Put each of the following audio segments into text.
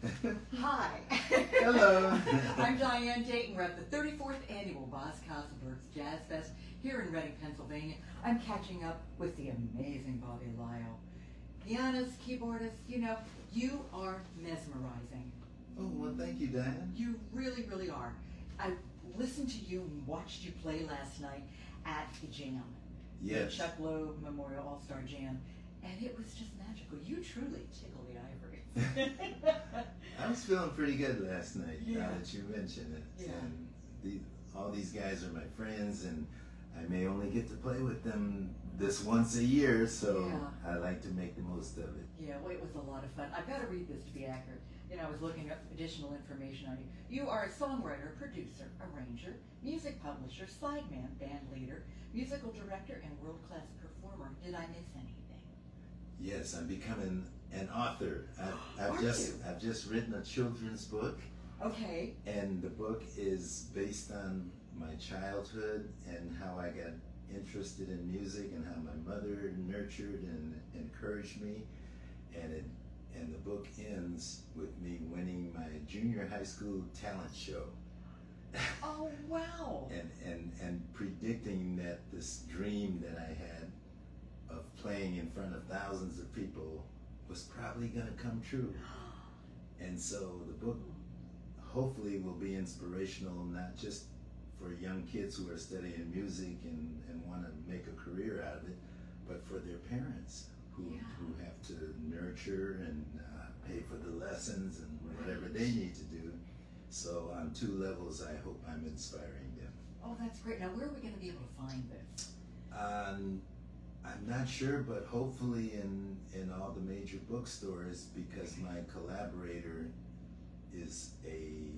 Hi. Hello. I'm Diane Dayton. We're at the 34th Annual Boscov Berks Jazz Fest here in Reading, Pennsylvania. I'm catching up with the amazing Bobby Lyle. Pianist, keyboardist, you are mesmerizing. Oh, well, thank you, Diane. You really, really are. I listened to you and watched you play last night at the Jam. Yes. The Chuck Loeb Memorial All-Star Jam. And it was just magical. You truly tickle the ivory. I was feeling pretty good last night, Yeah. now that you mention it. Yeah. And all these guys are my friends, and I may only get to play with them this once a year, so Yeah. I like to make the most of it. Yeah, well, it was a lot of fun. I've got to read this to be accurate. I was looking up additional information on you. You are a songwriter, producer, arranger, music publisher, sideman, band leader, musical director, and world-class performer. Did I miss anything? Yes, I'm becoming an author. Are I've you? just written a children's book, Okay. and the book is based on my childhood and how I got interested in music and how my mother nurtured and encouraged me, and the book ends with me winning my junior high school talent show. Oh, wow. and predicting that this dream that I had of playing in front of thousands of people was probably going to come true. And so the book hopefully will be inspirational, not just for young kids who are studying music and want to make a career out of it, but for their parents who have to nurture and pay for the lessons and whatever they need to do. So on two levels, I hope I'm inspiring them. Oh, that's great. Now, where are we going to be able to find this? I'm not sure, but hopefully in all the major bookstores, because my collaborator is a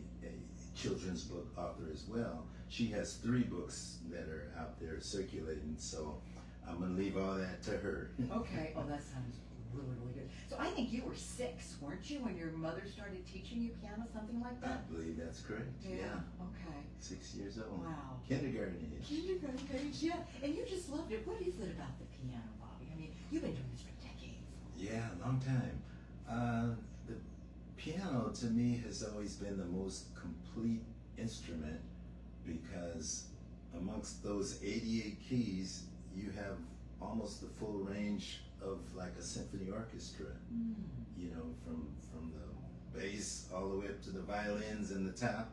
children's book author as well. She has 3 books that are out there circulating, so I'm going to leave all that to her. Okay. Oh, that sounds really, really good. So I think you were 6, weren't you, when your mother started teaching you piano, something like I that? believe that's correct. Yeah. Okay. 6 years old. Wow. Kindergarten age. Kindergarten age, yeah. And you just loved it. What is it about the piano, Bobby? I mean, you've been doing this for decades. Yeah, a long time. The piano to me has always been the most complete instrument, because amongst those 88 keys, you have almost the full range of like a symphony orchestra. From the bass all the way up to the violins and the top.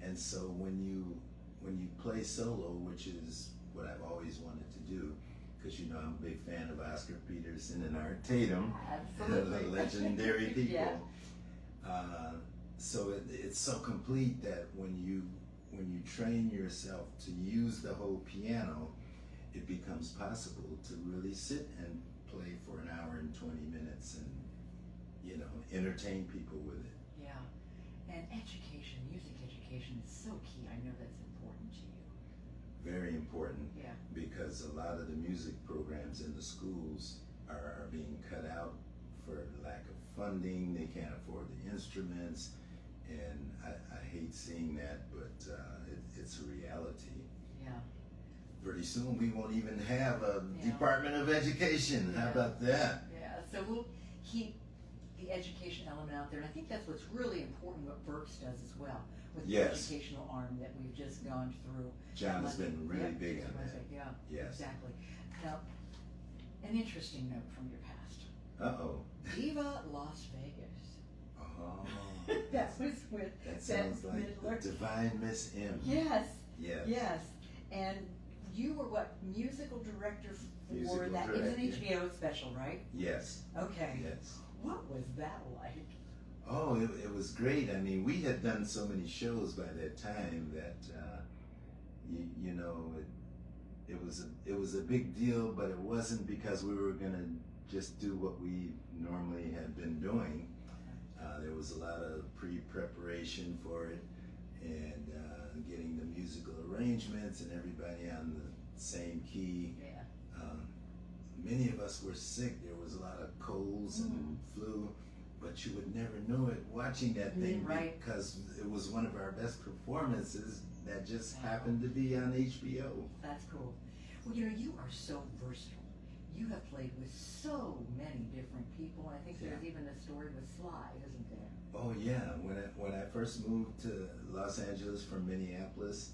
And so when you play solo, which is what I've always wanted to do, because I'm a big fan of Oscar Peterson and Art Tatum, Absolutely. the legendary people. Yeah. So it's so complete that when you train yourself to use the whole piano, it becomes possible to really sit and play for an hour and 20 minutes and entertain people with it. Yeah. And education, music education is so key. I know that's important to you. Very important. Yeah. Because a lot of the music programs in the schools are being cut out for lack of funding. They can't afford the instruments, and I hate seeing that, but it's a reality. Yeah. Pretty soon we won't even have a Yeah. Department of Education. How Yeah. about that? Yeah. So we'll keep the education element out there, and I think that's what's really important, what Berks does as well, with the Yes. educational arm that we've just gone through. John has been really Yep, big on Wednesday, that. Yeah, Yes. exactly. Now, an interesting note from your past. Uh-oh. Viva Las Vegas. Oh. That was with That sounds like Midler. the Divine Miss M. Yes. Yes. Yes. And you were what, musical director for Musical that? It was an director. HBO special, right? Yes. Okay. Yes. What was that like? Oh, it was great. I mean, we had done so many shows by that time that, it was a big deal, but it wasn't because we were going to just do what we normally had been doing. There was a lot of pre-preparation for it, and getting the musical arrangements and everybody on the same key. Yeah. Many of us were sick. There was a lot of colds and flu, but you would never know it watching that thing, Right. because it was one of our best performances that just Wow. happened to be on HBO. That's cool. Well, you are so versatile. You have played with so many different people. I think there's even a story with Sly, isn't there? Oh yeah, when I first moved to Los Angeles from Minneapolis,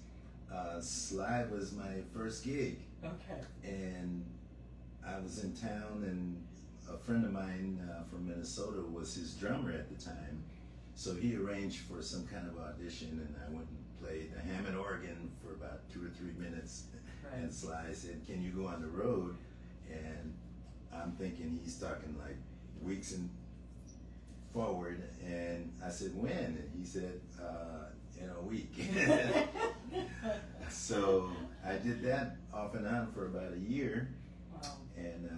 Sly was my first gig. Okay. And I was in town, and a friend of mine from Minnesota was his drummer at the time. So he arranged for some kind of audition, and I went and played the Hammond organ for about 2 or 3 minutes. Right. And Sly said, "Can you go on the road?" And I'm thinking he's talking like weeks and forward. And I said, "When?" And he said, "In a week." So I did that off and on for about a year. Wow. And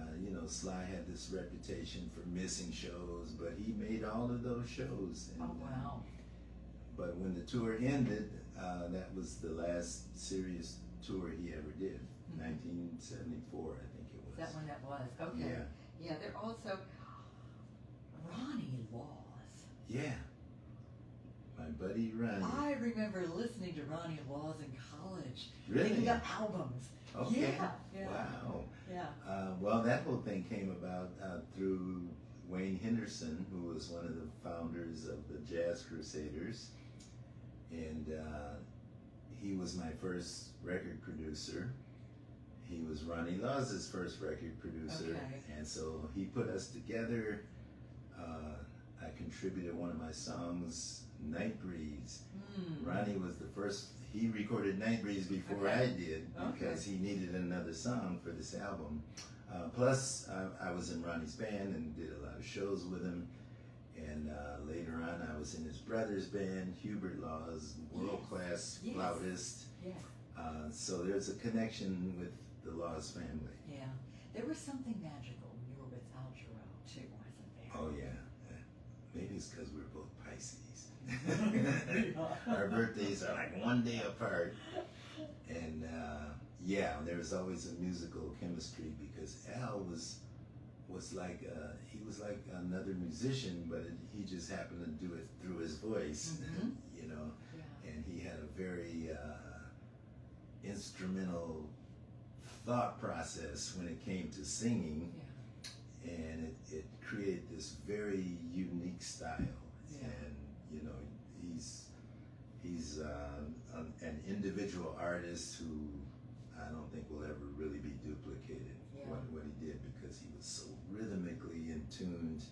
Sly had this reputation for missing shows, but he made all of those shows. And, Oh, wow. But when the tour ended, that was the last serious tour he ever did. 1974, I think it was. Is that when that was? Okay. Yeah. Yeah, they're also Ronnie Laws. Yeah. My buddy Ronnie. I remember listening to Ronnie Laws in college. Really? Picking up albums. Okay. Yeah. Wow. Yeah. Well, that whole thing came about through Wayne Henderson, who was one of the founders of the Jazz Crusaders. And he was my first record producer. He was Ronnie Laws' first record producer. Okay. And so he put us together. I contributed one of my songs, Night Breeze. Ronnie was the first, he recorded Night Breeze before I did, because he needed another song for this album. Plus, I was in Ronnie's band and did a lot of shows with him. And later on, I was in his brother's band, Hubert Laws, world-class flautist. Yes. So there's a connection with the Laws family. Yeah. There was something magical when you were with Al Jarreau, too, wasn't there? Oh, yeah. Maybe it's because we're both Pisces. Our birthdays are like one day apart. And there was always a musical chemistry, because Al was like he was like another musician, but he just happened to do it through his voice, and he had a very instrumental thought process when it came to singing, and it created this very unique style. And he's an individual artist who I don't think will ever really be duplicated. What he did, because he was so rhythmically in tuned,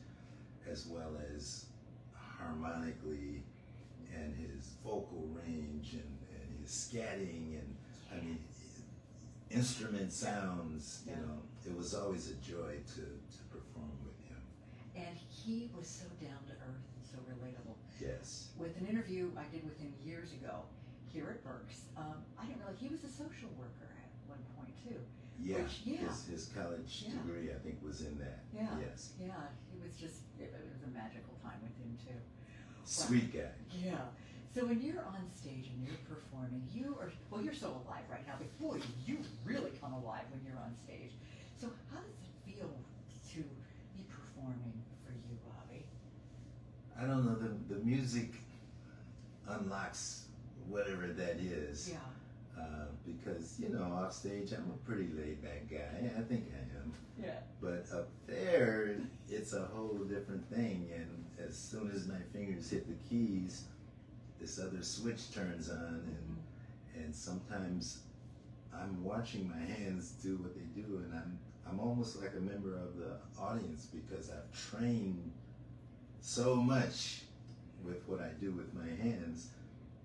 as well as harmonically, and his vocal range and his scatting, and I mean instrument sounds. It was always a joy to perform with him. And he was so down to earth and so relatable. Yes. With an interview I did with him years ago here at Berks, I didn't realize he was a social worker at one point too. Yeah. Which, His college degree, I think, was in that. Yeah. Yes. Yeah. He was just, it was a magical time with him too. Sweet guy. Yeah. So when you're on stage and you're performing, you're so alive right now, but boy, you really come alive when you're on stage. So how does it feel to be performing for you, Bobby? I don't know, the music unlocks whatever that is. Yeah. Because, off stage, I'm a pretty laid back guy. I think I am. Yeah. But up there, it's a whole different thing. And as soon as my fingers hit the keys, this other switch turns on. And sometimes I'm watching my hands do what they do. And I'm almost like a member of the audience, because I've trained so much with what I do with my hands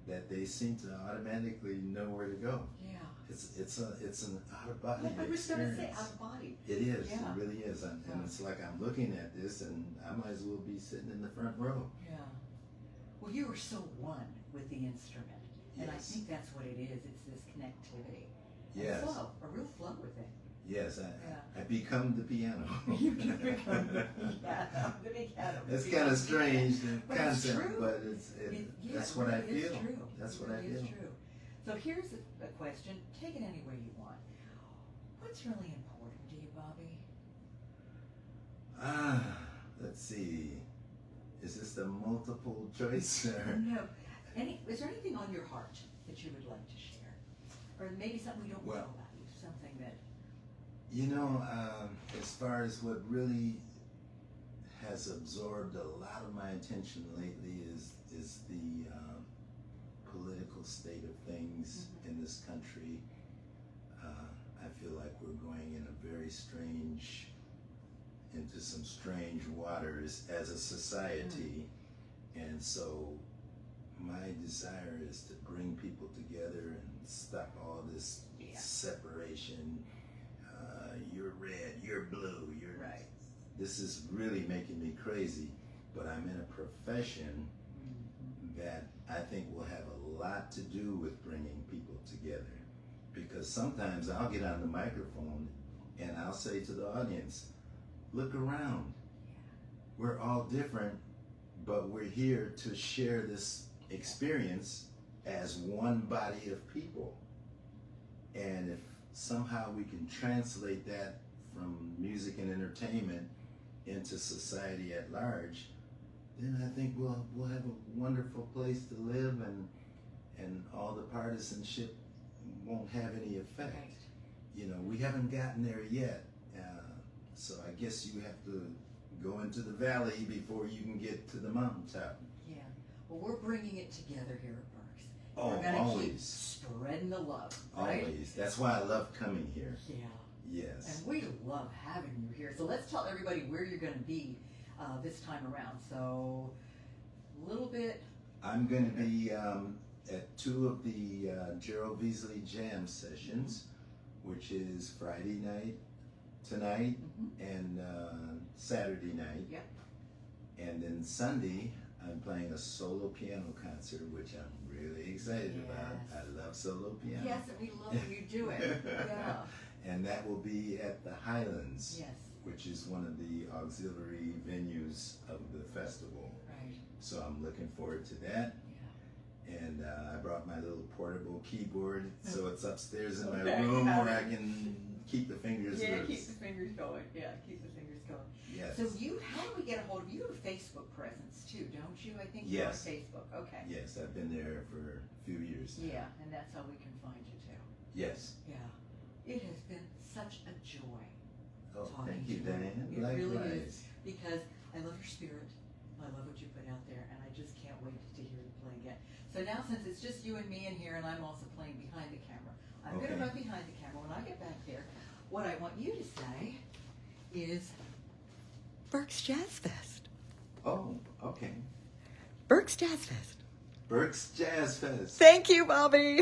that they seem to automatically know where to go. Yeah. It's an out of body experience. I was going to say out of body. It is. Yeah. It really is. And it's like I'm looking at this, and I might as well be sitting in the front row. Yeah. Well, you are so one with the instrument, and I think that's what it is. It's this connectivity. Yes. A flow, a real flow with it. Yes, I become the piano. You can become the piano. It's kind of strange But concept, it's true. but that's what I feel. True. That's what I It really feel. is true. So here's a question. Take it any way you want. What's really important to you, Bobby? Let's see. Is this the multiple choice? No. Is there anything on your heart that you would like to share? Or maybe something we don't know about you, something that... As far as what really has absorbed a lot of my attention lately is the political state of things in this country. I feel like we're going into some strange waters as a society, and so my desire is to bring people together and stop all this separation. You're red, you're blue, you're right. This is really making me crazy, but I'm in a profession that I think will have a lot to do with bringing people together. Because sometimes I'll get on the microphone and I'll say to the audience, look around. We're all different, but we're here to share this experience as one body of people. And if somehow we can translate that from music and entertainment into society at large, then I think we'll have a wonderful place to live, and all the partisanship won't have any effect. Right. You know, we haven't gotten there yet, so I guess you have to go into the valley before you can get to the mountaintop. Yeah. Well, we're bringing it together here at Berks. Oh, we're gonna always. keep spreading the love, right? Always. That's why I love coming here. Yeah. Yes. And we love having you here. So let's tell everybody where you're going to be this time around. So a little bit. I'm going to be at 2 of the Jarreau Beasley Jam sessions, which is Friday night, tonight, and Saturday night. Yep. And then Sunday, I'm playing a solo piano concert, which I'm really excited about. I love solo piano. Yes, and we love when you do it. Yeah. And that will be at the Highlands, Yes. which is one of the auxiliary venues of the festival. Right. So I'm looking forward to that. Yeah. And I brought my little portable keyboard, so it's upstairs in my Okay, room got where it. I can keep the fingers Yeah, loose. keep the fingers going. Yeah, keep the fingers going. Yes. So how do we get a hold of you? You have a Facebook presence too, don't you? I think Yes. you're on Facebook. Okay. Yes, I've been there for a few years now. Yeah, and that's how we can find you too. Yes. Yeah. It has been such a joy. Oh, Talking thank you, to you. Diane. It really Likewise. is, because I love your spirit. I love what you put out there, and I just can't wait to hear you play again. So now, since it's just you and me in here, and I'm also playing behind the camera, I'm going to Okay. run behind the camera. When I get back there, what I want you to say is Berks Jazz Fest. Oh, okay. Berks Jazz Fest. Berks Jazz Fest. Thank you, Bobby.